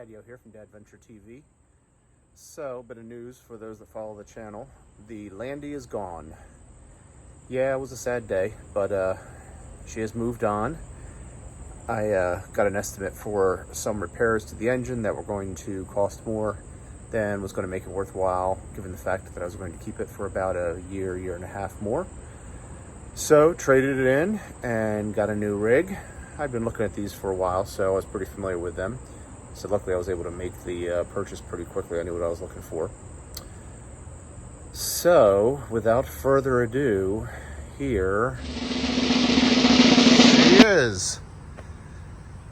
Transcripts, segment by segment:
Daddy-O here from Dadventure TV. So, bit of news for those that follow the channel. The Landy is gone. Yeah, it was a sad day, but she has moved on. I got an estimate for some repairs to the engine that were going to cost more than was going to make it worthwhile, given the fact that I was going to keep it for about a year and a half more. So, traded it in and got a new rig. I've been looking at these for a while, so I was pretty familiar with them. So luckily I was able to make the purchase pretty quickly. I knew what I was looking for. So, without further ado, here she is.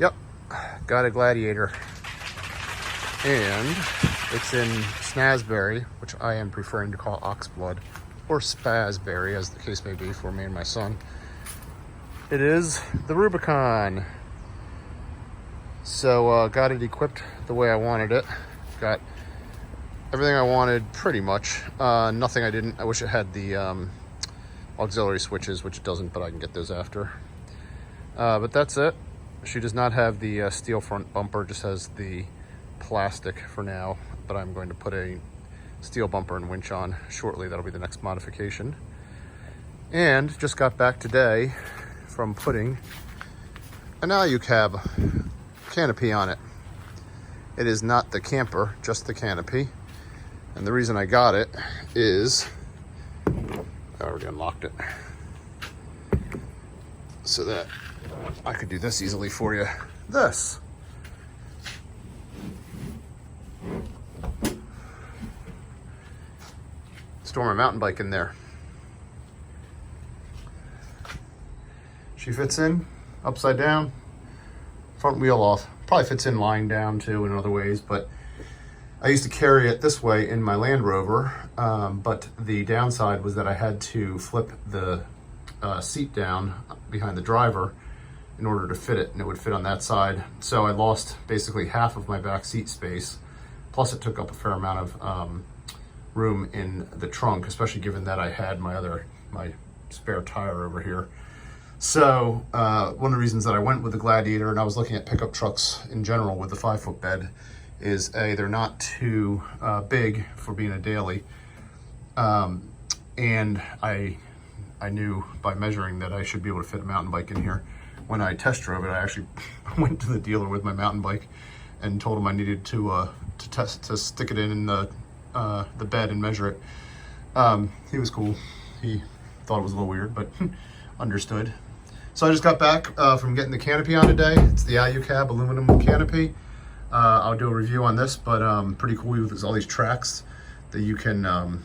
Yep, got a Gladiator. And it's in Snazberry, which I am preferring to call Oxblood, or Spazberry, as the case may be for me and my son. It is the Rubicon. So got it equipped the way I wanted it. Got everything I wanted pretty much. Nothing I didn't. I wish it had the auxiliary switches, which it doesn't, but I can get those after. But that's it. She does not have the steel front bumper, just has the plastic for now, but I'm going to put a steel bumper and winch on shortly. That'll be the next modification. And just got back today from putting an Alucab canopy on it. It is not the camper, just the canopy. And the reason I got it is, I already unlocked it, so that I could do this easily for you. This. Store my mountain bike in there. She fits in upside down, front wheel off. Probably fits in lying down too in other ways, but I used to carry it this way in my Land Rover, but the downside was that I had to flip the seat down behind the driver in order to fit it, and it would fit on that side. So I lost basically half of my back seat space, plus it took up a fair amount of room in the trunk, especially given that I had my spare tire over here. So one of the reasons that I went with the Gladiator, and I was looking at pickup trucks in general with the 5-foot bed, is A, they're not too big for being a daily, and I knew by measuring that I should be able to fit a mountain bike in here. When I test drove it, I actually went to the dealer with my mountain bike and told him I needed to stick it in the bed and measure it. He was cool. He thought it was a little weird, but understood. So I just got back from getting the canopy on today. It's the Alucab aluminum canopy. I'll do a review on this, but pretty cool. There's all these tracks that you can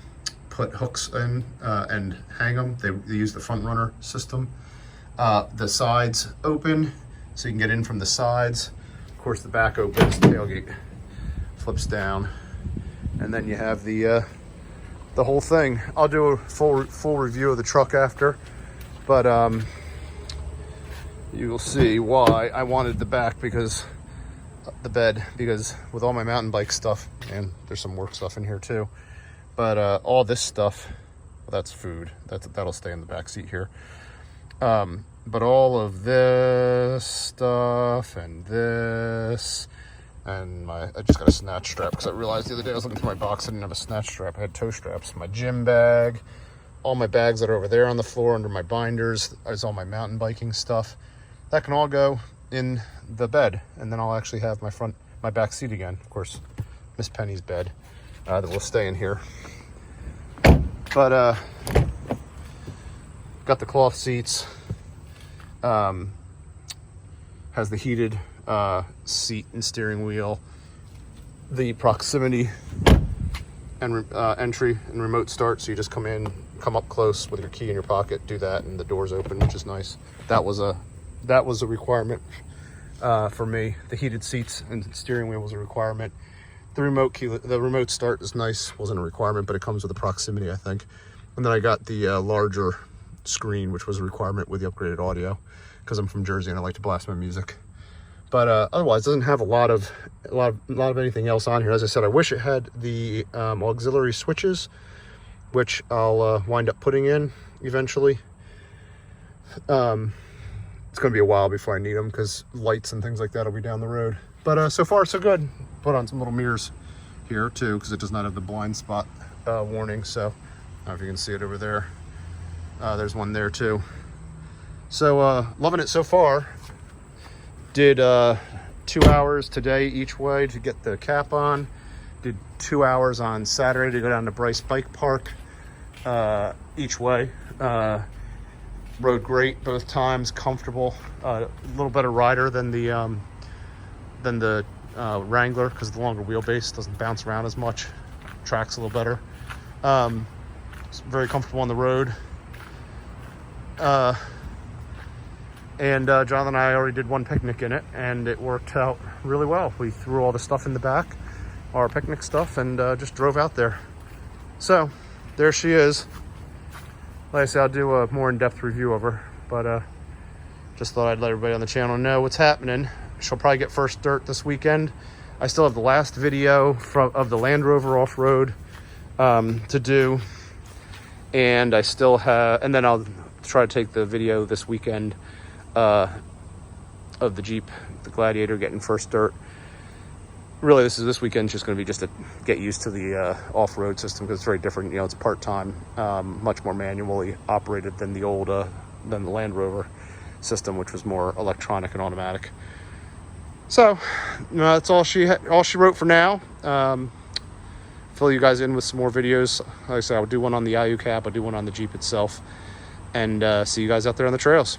put hooks in and hang them. They use the front runner system. The sides open, so you can get in from the sides. Of course, the back opens, the tailgate flips down, and then you have the whole thing. I'll do a full review of the truck after, but you will see why I wanted the back, because with all my mountain bike stuff, and there's some work stuff in here too, but all this stuff, well, that's food. That'll stay in the back seat here. But all of this stuff and this, and I just got a snatch strap because I realized the other day I was looking through my box, I didn't have a snatch strap. I had toe straps. My gym bag, all my bags that are over there on the floor under my binders is all my mountain biking stuff. That can all go in the bed, and then I'll actually have my back seat again. Of course, Miss Penny's bed that will stay in here. But got the cloth seats. Has the heated seat and steering wheel, the proximity and entry and remote start, so you just come up close with your key in your pocket, do that, and the doors open, which is nice. That was a requirement for me. The heated seats and steering wheel was a requirement. The remote start is nice, wasn't a requirement, but it comes with the proximity, I think. And then I got the larger screen, which was a requirement with the upgraded audio, because I'm from Jersey and I like to blast my music. But otherwise, it doesn't have a lot of anything else on here. As I said, I wish it had the auxiliary switches, which I'll wind up putting in eventually. It's going to be a while before I need them, because lights and things like that will be down the road. But so far so good. Put on some little mirrors here too, because it does not have the blind spot warning. So I don't know if you can see it over there. There's one there too. So loving it so far. Did 2 hours today each way to get the cap on. Did 2 hours on Saturday to go down to Bryce Bike Park each way. Rode great both times, comfortable. A little better rider than the Wrangler, because the longer wheelbase doesn't bounce around as much. Track's a little better. It's very comfortable on the road. And Jonathan and I already did one picnic in it, and it worked out really well. We threw all the stuff in the back, our picnic stuff, and just drove out there. So there she is. Like I said, I'll do a more in-depth review of her, but just thought I'd let everybody on the channel know what's happening. She'll probably get first dirt this weekend. I still have the last video of the Land Rover off-road to do, and I still have, and then I'll try to take the video this weekend of the Jeep, the Gladiator, getting first dirt. Really, this weekend's just going to be just to get used to the off-road system, because it's very different. You know, it's part-time, much more manually operated than the old than the Land Rover system, which was more electronic and automatic. So that's all she wrote for now. Fill you guys in with some more videos. Like I said, I'll do one on the IU cap, I'll do one on the Jeep itself, and see you guys out there on the trails.